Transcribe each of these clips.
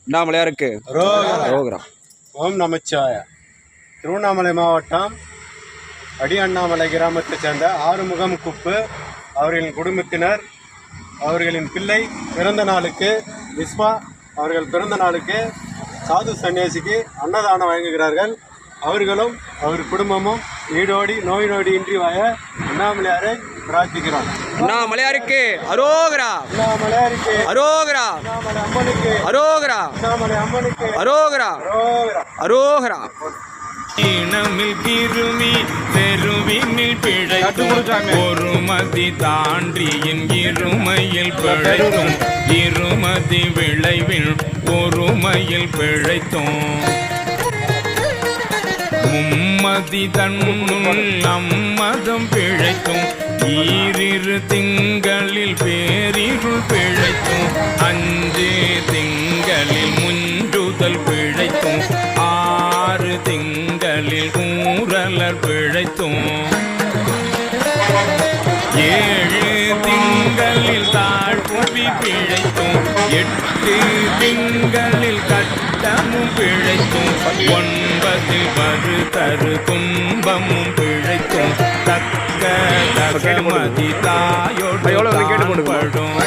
அண்ணாமலையாருக்கு ரோகரா. ஓம் நமச்சிவாய. திருவண்ணாமலை மாவட்டம் அடி அண்ணாமலை கிராமத்தைச் சேர்ந்த ஆறுமுகம் குப்பு அவர்களின் குடும்பத்தினர் அவர்களின் பிள்ளை பிறந்த நாளுக்கு விஸ்வா அவர்கள் பிறந்த நாளுக்கு சாது சன்னியாசிக்கு அன்னதானம் வழங்குகிறார்கள். அவர்களும் அவர் குடும்பமும் நீடோடி நோய் நொடி இன்றி வாய அண்ணாமலையாரை பிரார்த்திக்கிறோம். அண்ணாமலையாருக்கு அரோகரா. அண்ணாமலையாருக்கு அரோகரா. அண்ணாமலை அம்மனுக்கு அரோகரா. அண்ணாமலை அம்மனுக்கு அரோகரா. அரோகரா. இனமில் கிருமி தெருவினில் பிழைத்தும் ஒரு மதி தாண்டியின் இருமையில் பிழைத்தும் இருமதி விளைவில் ஒருமையில் பிழைத்தும் மும்மதி தன்னுள் நம்மதம் பிழைத்தும் ஈரிரு திங்களில் பேரிருள் பிழைத்தும் அஞ்சு திங்களில் முன்றுதல் பிழைத்தும் ஆறு திங்களில் ஊரலர் பிழைத்தும் ஏழு திங்களில் தாழ்புவி பிழைத்தும் எட்டு திங்களில் கட்டமும் பிழைத்தும் ஒன்பதில் வருதரு துன்பமும் பிழைத்தும் தக்க தசமதி தாயோடு படும்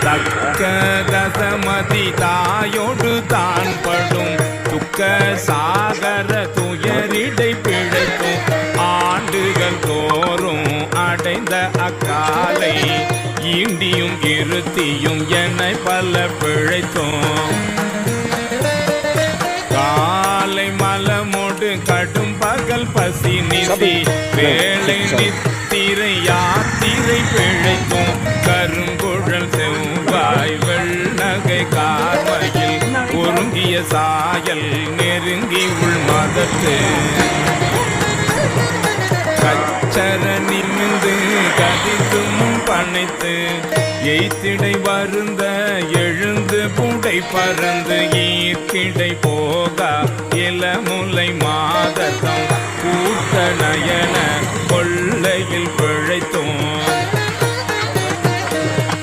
தக்க தசமதி தாயோடு தான் படும் துக்க சாகர துயரிடை பிழைத்தும் ஆண்டுகள் தோறும் அடைந்த அக்காலை ஈண்டியும் இருத்தியும் என்னை பல பிழைத்தும் காலை மலமோடு கடும் பகல் பசி நிசி வேலை நித்திரை யாத்திரை பிழைத்தும் கருங்குழல் செவ்வாய் வெள்ளகை கார்மையில் ஒருங்கிய சாயல் நெருங்கி உள் மதத்து கச்சர நிமிந்து கதித்தும் பனைத்து எய்த்திடை வருந்த எழுந்து புடை பறந்து ஈர்க்கிடை போகா இளமுலை மாதத்தம் கூட்ட நயன கொள்ளையில் பிழைத்தும்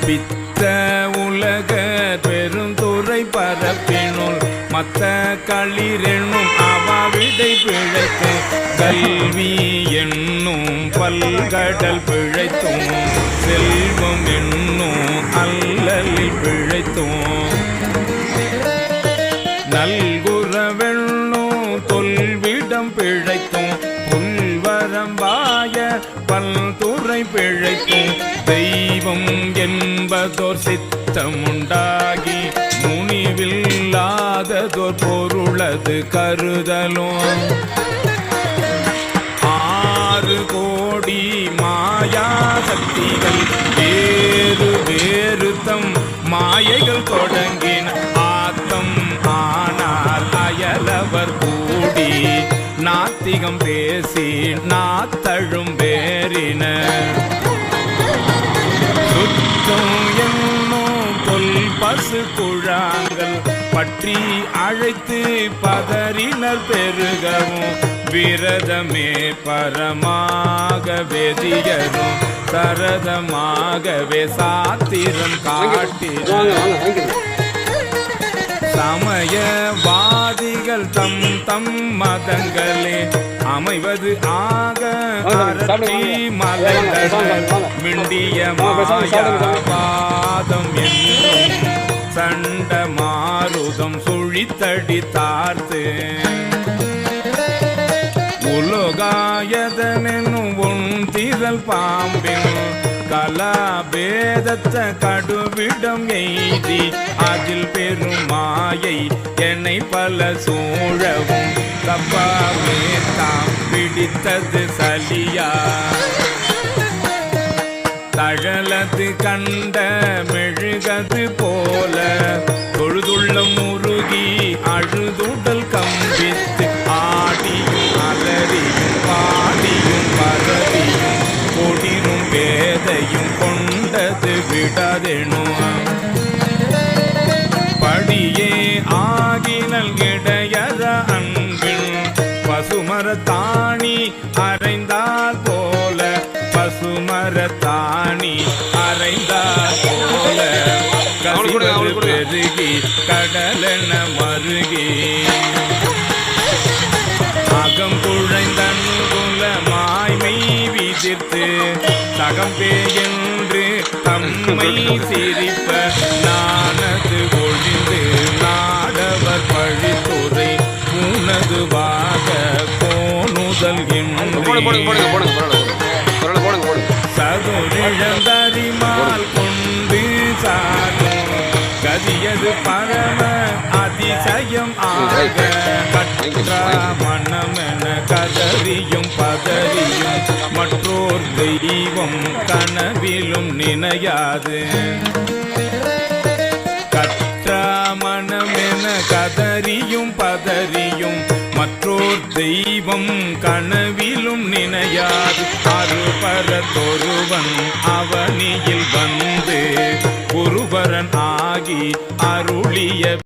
பித்த உலக பெருந்துறை பரப்பினுள் மத்த களிரென்னும் அவாவிடை பிழைத்தும் கல்வி என்னும் பல்கடல் பிழைத்தும் செல்வம் என்னும் அல்லலில் பிழைத்தும் நல்குறவென்னும் தொல்விடம் பிழைத்தும் புல்வரம்பாய பல்துறை பிழைத்தும் தெய்வம் என்பதோர் சித்தம் உண்டாகி முனிவில்லாததோர் பொருளது கருதலும் ஆறு கோடி மாயா சக்திகள் வேறு வேறு தம் மாயைகள் தொடங்கின ஆத்தம் ஆனால் அயலவர் கூடி நாத்திகம் பேசி நாத்தழும் வேறின சுத்தம் என்னும் தொல் பசு குழாங்கள் பற்றி அழைத்து பதறினர் பெருகவும் விரதமே பரமாக வெதியரும் சரதமாகவே சாத்திரம் காட்டினர் சமயவாதிகள் தம் தம் மதங்களே அமைவது ஆக அரட்டி மலைந்தனர் மிண்டிய மாயாவாதம் என்னும் சண்ட மாருதம் சுழித்தடி தார்த்து உலோகாயதனும் உன் திரள் பாம்பின் கலாபேதத்த கடுவிடம் எய்தி அதில் பெரும் மாயை என்னை பல சூழவும் தப்பாமே தாம் பிடித்தது சலியா தழலது கண்ட மெழுகது போல தொழுதுள்ள முருகி அழுதுடல் கம்பித்து ஆடியும் அலறியும் பாடியும் பரவியும் கொடிரும் வேதையும் கொண்டது விடதெனும் படியே ஆகினல் இடையற அன்பில் பசுமரத்தாணி அரைந்தால் போல பசுமரத்தாணி அரைந்தால் போல பெருகி கடலென மருகி அகம் குழைந்தனுகுல மாய்மை விதிர்த்து சகம்பே என்று தம்மை சிரிப்ப நானது ஒழிந்து நாடவர் பழித்துறை உனதுவாக கோணுதல் சதுரிழந்தறிமால் கொண்டு சாரும் கதியது பரம அதிசயம் ஆக கற்றா மனமென கதறியும் பதறியும் மற்றோர் தெய்வம் கனவிலும் நினையாது கற்றா மனமென கதறியும் பதறியும் மற்றோர் தெய்வம் கனவிலும் நினையாது அருபரத்தொருவன் அவனியில் வந்து குருபரன் ஆகி அருளிய